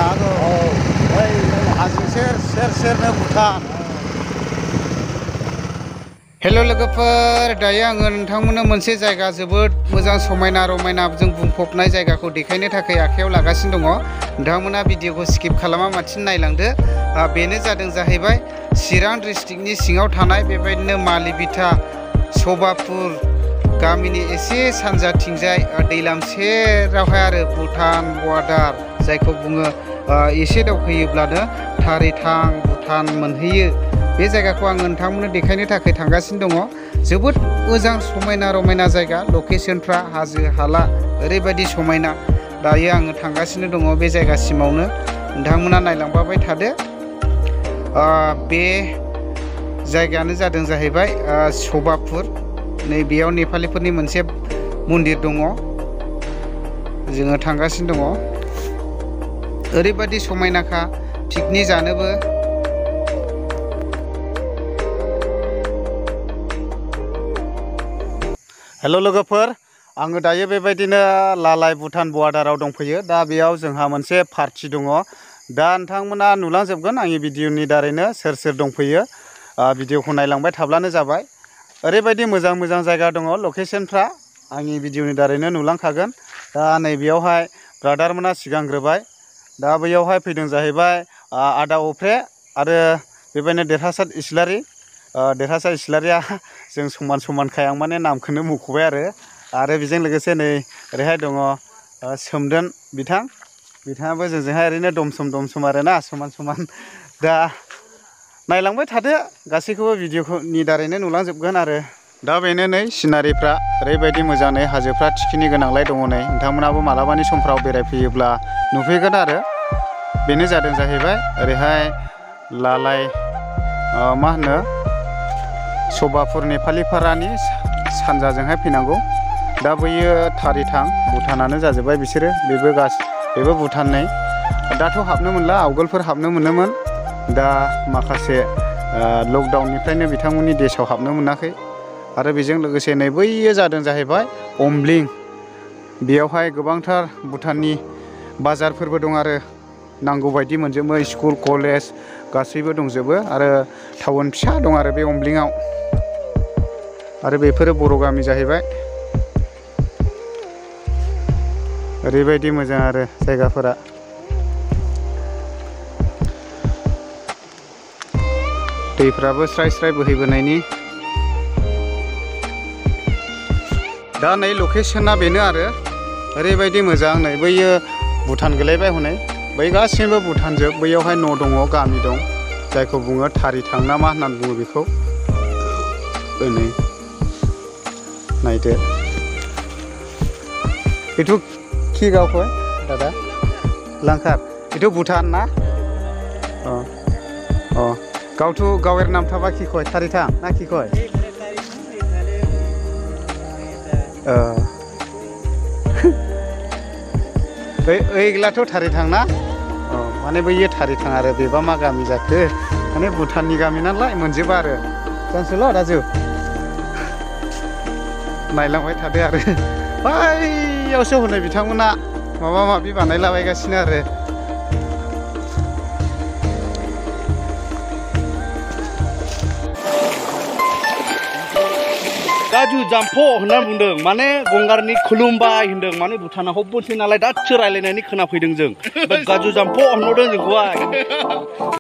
हाजो सेर भुटान। हेलो लोगोफोर, दायो आङो नोंथांमोननो मोनसे जायगा जोबोद मोजां समायना रमायनाजों बुंफबनाय जायगाखौ देखायनो थाखाय आखायाव लागासिनो दङ। नोंथांमोना भिडिअखौ स्किप खालामालासिनो नायलांदो। बेनो जादों जाहैबाय चिरां डिस्ट्रिक्टनि सिङाव थानाय बेबायदिनो मालिबिथा सभापुर गामिनि एसे सानजाथिंजाय दैलाम सेरावहाय आरो भुटान बर्डार जायखौ बुङो एसे दावखोयोब्लानो थारिथां भुटान मोनहैयो। बे जायगाखौ आं नोंथांमोननो देखायनो थाखाय थांगासिनो दङ। जोबोद मोजां समायना रमायना जायगा, लकेशनफ्रा हाजो हाला ओरैबायदि समायना। दायो आङो थांगासिनो दङ बे जायगासिमावनो, नोंथांमोना नायलांबाय थादो। बे जायगायानो जादों जाहैबाय सभापुर। नै बेयाव नेपालिफोरनि मोनसे मन्दिर दङ, जोङो थांगासिनो दङ। ओरैबायदि समायनाखा पिकनिक जानोबो। हेलो लोगोफोर, आङो दायो बेबायदिनो लालाय भुटान बर्डाराव दंफैयो। दा बेयाव जोंहा मोनसे पार्टि दङ। दा नोंथांमोना नुलांजोबगोन आंनि भिडिअनि दारैनो सोर सोर दंफैयो। भिडिअखौ नायलांबाय थाब्लानो जाबाय। ओरैबायदि मोजां मोजां जायगा दङ, लकेशनफ्रा आंनि भिडिअनि दारैनो नुलांखागोन। दा नैबेयावहाय ब्रादारमोना सिगांग्रोबाय। दा बैयावहाय फैदों जाहैबाय आदा अफ्रे आरो बेबायदिनो देरहासार इस्लारि। देरहासार इस्लारिया जों समान समानखाय आं माने नामखौनो मुख'बाय आरो बेजों लोगोसे नै ओरैहाय दङ सोमदोन बिथाङाबो जोंजोंहाय ओरैनो दमसम आरोना समान समान। दा नायलांबाय थादो, गासैखौबो भिडिअनि दारैनो नुलांजोबगोन आरो। दा बेनो नै सिनारिफ्रा ओरैबायदि मोजां, नै हाजोफ्रा थिखिनि गोनांलाय दङ। नै नोंथांमोनाबो मालाबानि समफ्राव बेरायफैयोब्ला नुफैगोन आरो। बेनो जादों जाहैबाय ओरैहाय लालाय मा होनो सभापुर नेपालिपारानि सानजाजोंहाय फैनांगौ। दा बैयो थारिथां भुटानानो जाजोब्बाय बिसोरो, बेबो भुटाननै। दाथ' हाबनो मोनला, आवगोलफोर हाबनो मोनोमोन। दा माखासे लकडाउननिफ्रायनो बिथांमोननि देशआव हाबनो मोनाखै। आरो बेजों लोगोसे नै बैयो जादों जाहैबाय अमब्लिं। बेयावहाय गोबांथार भुटाननि बाजारफोरबो दं आरो नांगौ बायदि मोनजोबो, स्कुल कलेज गासैबो दंजोबो। आरो टाउन फिसा दं आरो बे अमब्लिंआव। आरो बेफोरो बर' गामि जाहैबाय। ओरैबायदि मोजां आरो जायगाफोरा। दैफ्राबो स्राय स्राय बोहैबोनायनि। दा नै लकेशना बेनो आरो ओरैबायदि मोजां। नै बैयो भुटान गोलैबाय हनै, बै गासिबो भुटानजोब। बैयावहाय न' दङ, गामि दं, जायखौ बुङो थारिथां ना मा होननानै बुङो बेखौ। नै नायदो, itu ki gaवखौ दादा लांखार, itu भुटान ना? गावथ' गावेर नाम थाबा কি কয় थारिथां ना কি কয়? ओइग्लाथ' थारिथां ना? माने बैयो थारिथां आरो बेबा मा गामि जाखो? माने भुटाननि गामि नालाय मोनजोबा आरो। जानसोल' राजु नायलांबाय थादो आरो। बैयावसो हनै बिथांमोना माबा माबि बानायलाबायगासिनो आरो। गाजु जाम्फो होनना बुंदों, माने गंगारनि खुलुमबाय होनदों। माने भुटाना हब्बनसै नालाय दासो रायलायनायनि खोनाफैदों जों। गाजु जाम्फो होनहरदों जोंखौहाय।